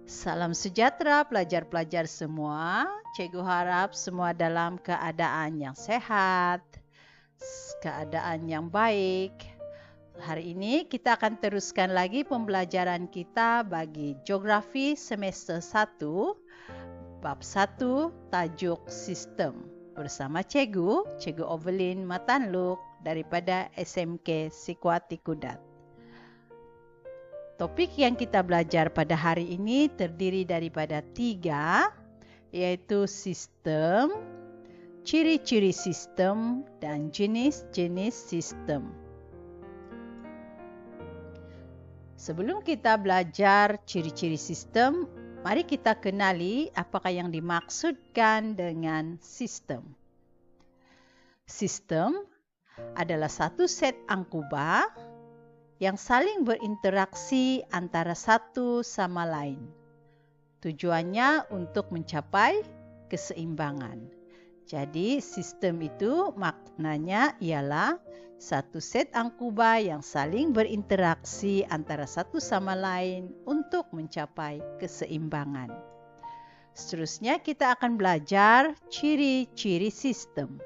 Salam sejahtera pelajar-pelajar semua. Cikgu harap semua dalam keadaan yang sehat, keadaan yang baik. Hari ini kita akan teruskan lagi pembelajaran kita bagi Geografi semester 1, bab 1, tajuk Sistem. Bersama Cikgu Ovelin Matanluk daripada SMK Sekuati Kudat. Topik yang kita belajar pada hari ini terdiri daripada 3, yaitu sistem, ciri-ciri sistem, dan jenis-jenis sistem. Sebelum kita belajar ciri-ciri sistem, mari kita kenali apakah yang dimaksudkan dengan sistem. Sistem adalah satu set angkuba yang saling berinteraksi antara satu sama lain. Tujuannya untuk mencapai keseimbangan. Jadi, sistem itu maknanya ialah satu set angkuba yang saling berinteraksi antara satu sama lain untuk mencapai keseimbangan. Seterusnya kita akan belajar ciri-ciri sistem.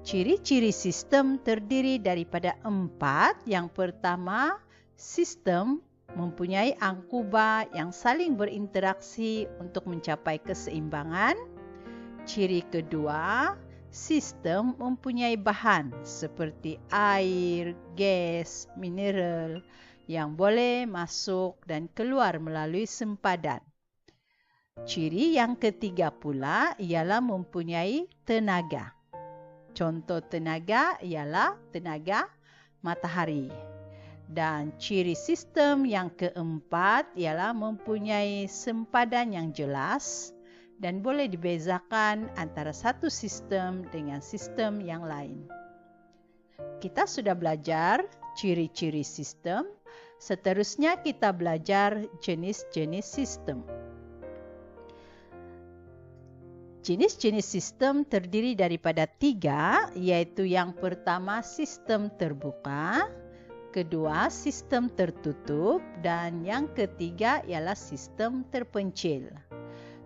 Ciri-ciri sistem terdiri daripada 4. Yang pertama, sistem mempunyai angkuba yang saling berinteraksi untuk mencapai keseimbangan. Ciri kedua, sistem mempunyai bahan seperti air, gas, mineral yang boleh masuk dan keluar melalui sempadan. Ciri yang ketiga pula ialah mempunyai tenaga. Contoh tenaga ialah tenaga matahari. Dan ciri sistem yang keempat ialah mempunyai sempadan yang jelas dan boleh dibezakan antara satu sistem dengan sistem yang lain. Kita sudah belajar ciri-ciri sistem, seterusnya kita belajar jenis-jenis sistem. Jenis-jenis sistem terdiri daripada 3, yaitu yang pertama sistem terbuka, kedua sistem tertutup, dan yang ketiga ialah sistem terpencil.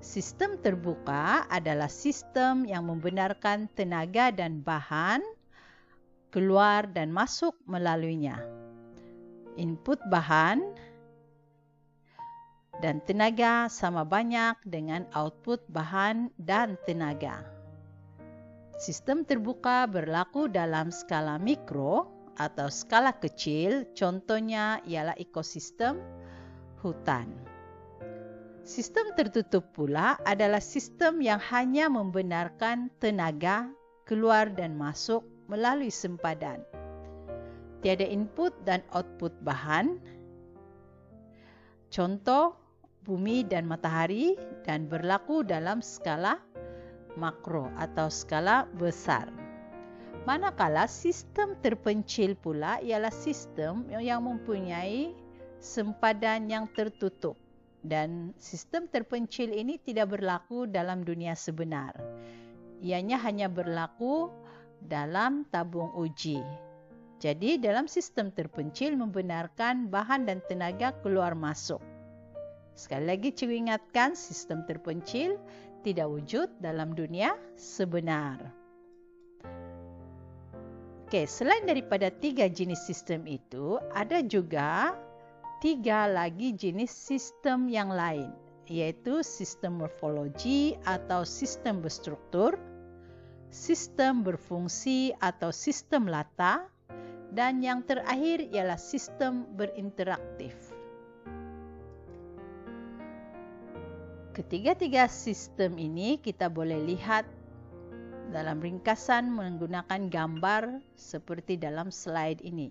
Sistem terbuka adalah sistem yang membenarkan tenaga dan bahan keluar dan masuk melaluinya. Input bahan dan tenaga sama banyak dengan output bahan dan tenaga. Sistem terbuka berlaku dalam skala mikro atau skala kecil, contohnya ialah ekosistem hutan. Sistem tertutup pula adalah sistem yang hanya membenarkan tenaga keluar dan masuk melalui sempadan. Tiada input dan output bahan. Contoh bumi dan matahari, dan berlaku dalam skala makro atau skala besar. Manakala sistem terpencil pula ialah sistem yang mempunyai sempadan yang tertutup, dan sistem terpencil ini tidak berlaku dalam dunia sebenar. Ianya hanya berlaku dalam tabung uji. Jadi dalam sistem terpencil membenarkan bahan dan tenaga keluar masuk. Sekali lagi cikgu ingatkan, sistem terpencil tidak wujud dalam dunia sebenar. Okey, selain daripada 3 jenis sistem itu, ada juga 3 lagi jenis sistem yang lain, iaitu sistem morfologi atau sistem berstruktur, sistem berfungsi atau sistem lata, dan yang terakhir ialah sistem berinteraktif. Ketiga-tiga sistem ini kita boleh lihat dalam ringkasan menggunakan gambar seperti dalam slide ini.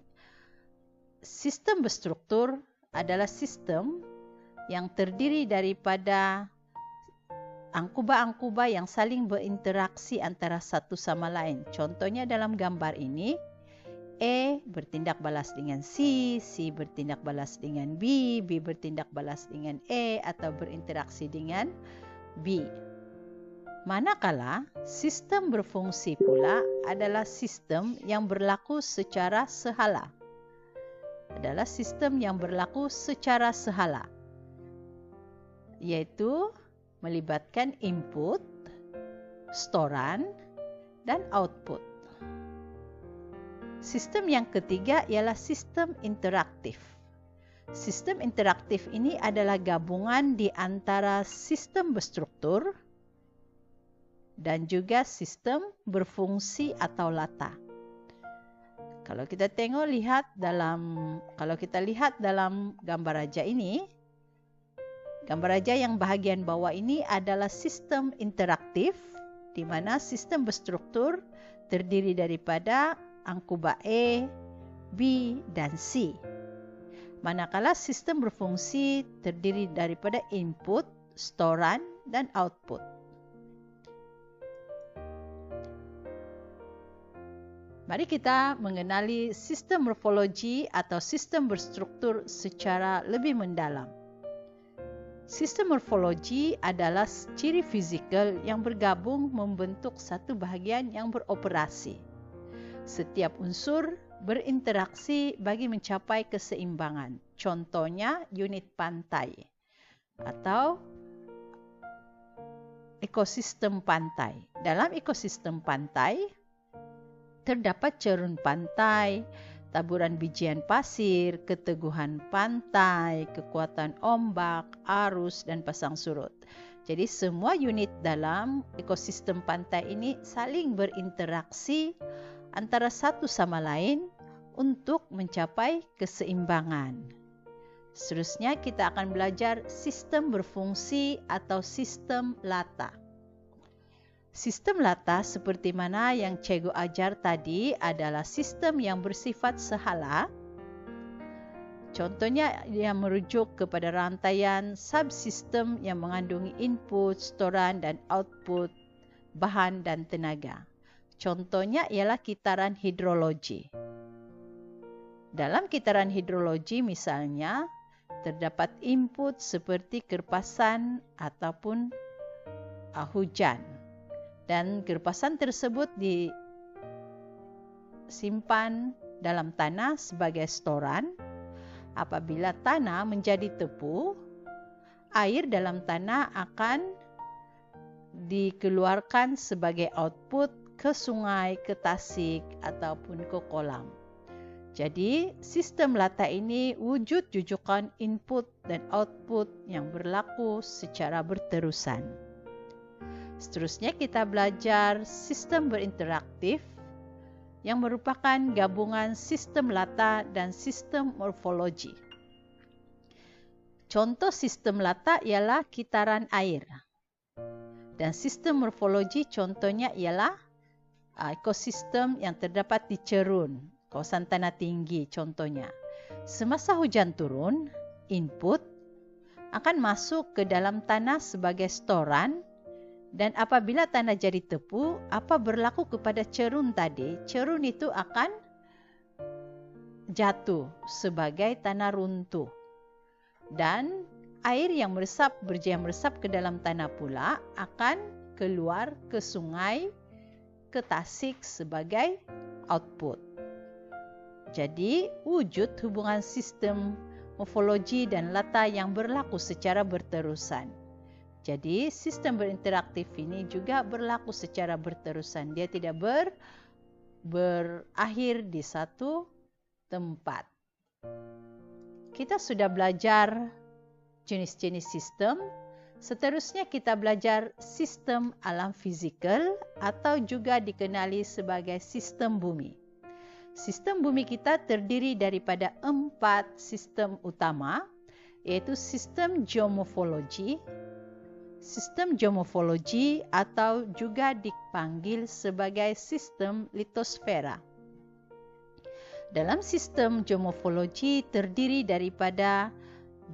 Sistem berstruktur adalah sistem yang terdiri daripada angkuba-angkuba yang saling berinteraksi antara satu sama lain. Contohnya dalam gambar ini, A bertindak balas dengan C, C bertindak balas dengan B, B bertindak balas dengan A atau berinteraksi dengan B. Manakala sistem berfungsi pula adalah sistem yang berlaku secara sehala. yaitu melibatkan input, storan, dan output. Sistem yang ketiga ialah sistem interaktif. Sistem interaktif ini adalah gabungan di antara sistem berstruktur dan juga sistem berfungsi atau lata. Kalau kita lihat dalam gambar raja ini, gambar raja yang bahagian bawah ini adalah sistem interaktif, di mana sistem berstruktur terdiri daripada angkuba A, B, dan C. Manakala sistem berfungsi terdiri daripada input, storan, dan output. Mari kita mengenali sistem morfologi atau sistem berstruktur secara lebih mendalam. Sistem morfologi adalah ciri fizikal yang bergabung membentuk satu bahagian yang beroperasi. Setiap unsur berinteraksi bagi mencapai keseimbangan. Contohnya unit pantai atau ekosistem pantai. Dalam ekosistem pantai, terdapat cerun pantai, taburan bijian pasir, keteguhan pantai, kekuatan ombak, arus, dan pasang surut. Jadi semua unit dalam ekosistem pantai ini saling berinteraksi antara satu sama lain untuk mencapai keseimbangan. Seterusnya kita akan belajar sistem berfungsi atau sistem lata. Sistem lata seperti mana yang cikgu ajar tadi adalah sistem yang bersifat sehala. Contohnya yang merujuk kepada rantaian subsistem yang mengandungi input, storan, dan output, bahan dan tenaga. Contohnya ialah kitaran hidrologi. Dalam kitaran hidrologi misalnya, terdapat input seperti kerpasan ataupun hujan. Dan kerpasan tersebut disimpan dalam tanah sebagai storan. Apabila tanah menjadi tebu, air dalam tanah akan dikeluarkan sebagai output ke sungai, ke tasik, ataupun ke kolam. Jadi, sistem lata ini wujud jujukan input dan output yang berlaku secara berterusan. Seterusnya kita belajar sistem berinteraktif yang merupakan gabungan sistem lata dan sistem morfologi. Contoh sistem lata ialah kitaran air. Dan sistem morfologi contohnya ialah ekosistem yang terdapat di cerun, kawasan tanah tinggi contohnya. Semasa hujan turun, input akan masuk ke dalam tanah sebagai storan. Dan apabila tanah jadi tebu, apa berlaku kepada cerun tadi? Cerun itu akan jatuh sebagai tanah runtuh. Dan air yang meresap ke dalam tanah pula akan keluar ke sungai, ke tasik sebagai output. Jadi, wujud hubungan sistem morfologi dan lata yang berlaku secara berterusan. Jadi, sistem berinteraktif ini juga berlaku secara berterusan. Dia tidak berakhir di satu tempat. Kita sudah belajar jenis-jenis sistem. Seterusnya kita belajar sistem alam fizikal atau juga dikenali sebagai sistem bumi. Sistem bumi kita terdiri daripada 4 sistem utama, yaitu sistem geomorfologi, sistem geomorfologi atau juga dipanggil sebagai sistem litosfera. Dalam sistem geomorfologi terdiri daripada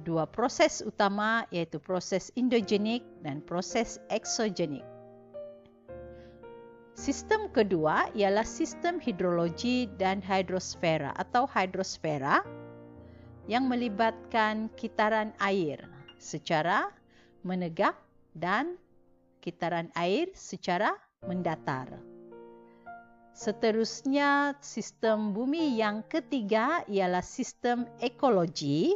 2 proses utama, yaitu proses endogenik dan proses eksogenik. Sistem kedua ialah sistem hidrologi dan hidrosfera atau hidrosfera yang melibatkan kitaran air secara menegak dan kitaran air secara mendatar. Seterusnya, sistem bumi yang ketiga ialah sistem ekologi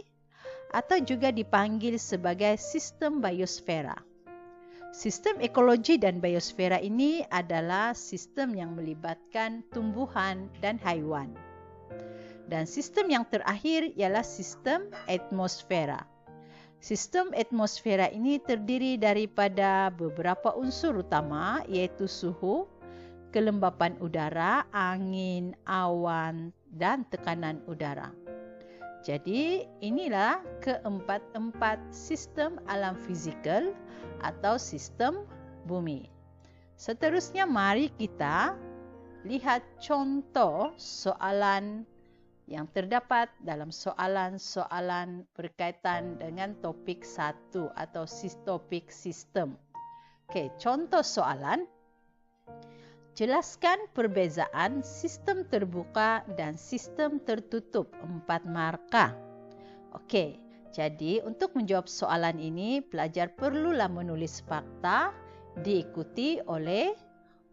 atau juga dipanggil sebagai sistem biosfera. Sistem ekologi dan biosfera ini adalah sistem yang melibatkan tumbuhan dan haiwan. Dan sistem yang terakhir ialah sistem atmosfera. Sistem atmosfera ini terdiri daripada beberapa unsur utama, iaitu suhu, kelembapan udara, angin, awan, dan tekanan udara. Jadi inilah keempat-empat sistem alam fizikal atau sistem bumi. Seterusnya mari kita lihat contoh soalan yang terdapat dalam soalan-soalan berkaitan dengan topik 1 atau topik sistem. Okey, contoh soalan. Jelaskan perbezaan sistem terbuka dan sistem tertutup 4 markah. Okey, jadi untuk menjawab soalan ini, pelajar perlulah menulis fakta diikuti oleh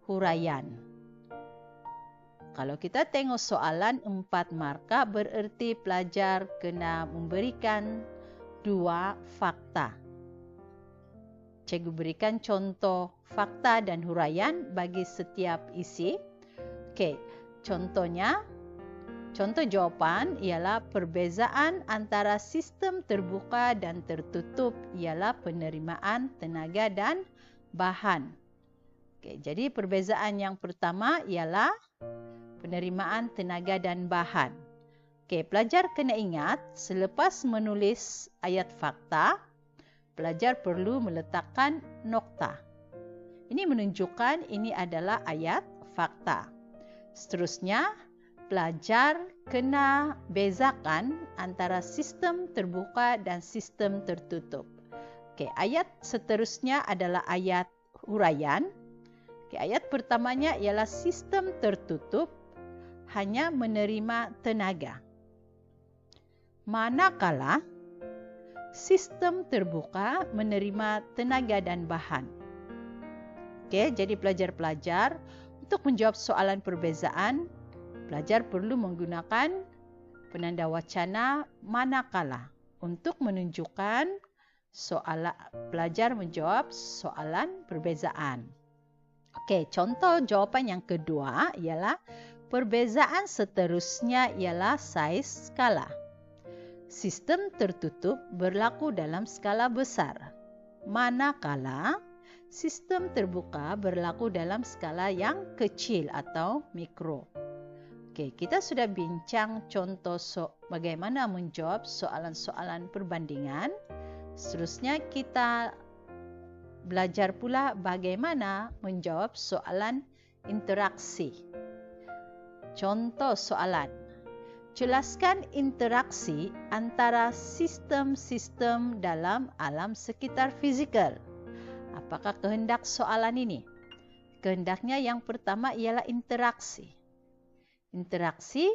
huraian. Kalau kita tengok soalan 4 markah, bererti pelajar kena memberikan 2 fakta. Cikgu berikan contoh fakta dan huraian bagi setiap isi. Okey, contoh jawapan ialah perbezaan antara sistem terbuka dan tertutup ialah penerimaan tenaga dan bahan. Okey, jadi perbezaan yang pertama ialah penerimaan tenaga dan bahan. Okey, pelajar kena ingat selepas menulis ayat fakta, pelajar perlu meletakkan nokta. Ini menunjukkan ini adalah ayat fakta. Seterusnya, pelajar kena bezakan antara sistem terbuka dan sistem tertutup. Okey, ayat seterusnya adalah ayat huraian. Okey, ayat pertamanya ialah sistem tertutup hanya menerima tenaga, manakala sistem terbuka menerima tenaga dan bahan. Okey, jadi pelajar-pelajar untuk menjawab soalan perbezaan, pelajar perlu menggunakan penanda wacana manakala untuk menunjukkan pelajar menjawab soalan perbezaan. Okey, contoh jawapan yang kedua ialah perbezaan seterusnya ialah saiz skala. Sistem tertutup berlaku dalam skala besar, manakala sistem terbuka berlaku dalam skala yang kecil atau mikro. Okey, kita sudah bincang contoh bagaimana menjawab soalan-soalan perbandingan. Seterusnya kita belajar pula bagaimana menjawab soalan interaksi. Contoh soalan. Jelaskan interaksi antara sistem-sistem dalam alam sekitar fizikal. Apakah kehendak soalan ini? Kehendaknya yang pertama ialah interaksi. Interaksi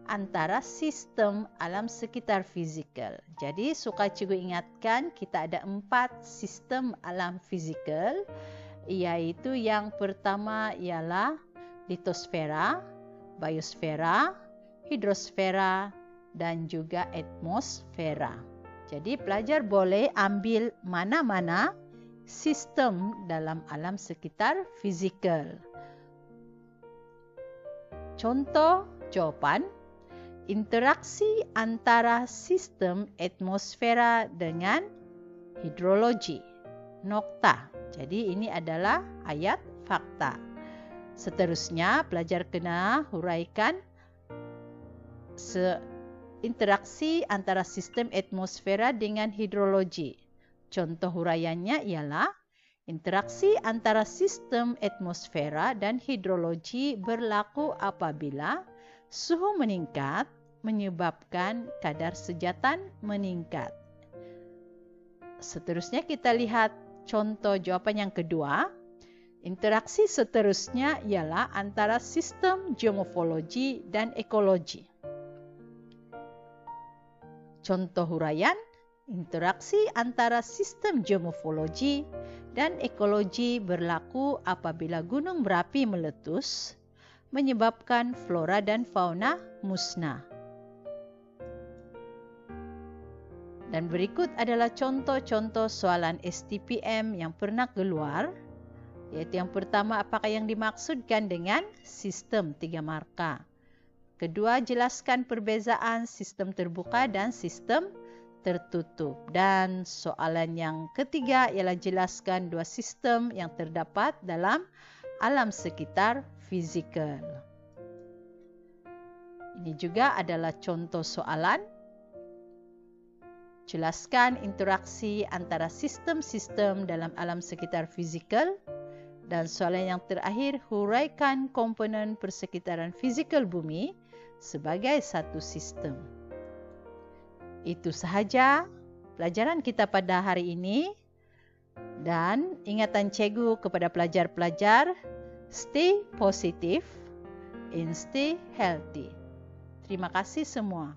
antara sistem alam sekitar fizikal. Jadi, suka cikgu ingatkan kita ada 4 sistem alam fizikal, iaitu yang pertama ialah litosfera, biosfera, hidrosfera, dan juga atmosfera. Jadi pelajar boleh ambil mana-mana sistem dalam alam sekitar fizikal. Contoh jawapan, interaksi antara sistem atmosfera dengan hidrologi. Nokta. Jadi ini adalah ayat fakta. Seterusnya pelajar kena huraikan interaksi antara sistem atmosfera dengan hidrologi. Contoh huraiannya ialah interaksi antara sistem atmosfera dan hidrologi berlaku apabila suhu meningkat menyebabkan kadar sejatan meningkat. Seterusnya kita lihat contoh jawapan yang kedua. Interaksi seterusnya ialah antara sistem geomorfologi dan ekologi. Contoh huraian, interaksi antara sistem geomorfologi dan ekologi berlaku apabila gunung berapi meletus, menyebabkan flora dan fauna musnah. Dan berikut adalah contoh-contoh soalan STPM yang pernah keluar, yaitu yang pertama, apakah yang dimaksudkan dengan sistem 3 markah. Kedua, jelaskan perbezaan sistem terbuka dan sistem tertutup. Dan soalan yang ketiga ialah jelaskan dua sistem yang terdapat dalam alam sekitar fizikal. Ini juga adalah contoh soalan. Jelaskan interaksi antara sistem-sistem dalam alam sekitar fizikal. Dan soalan yang terakhir, huraikan komponen persekitaran fizikal bumi sebagai satu sistem. Itu sahaja pelajaran kita pada hari ini. Dan ingatan cikgu kepada pelajar-pelajar, stay positive and stay healthy. Terima kasih semua.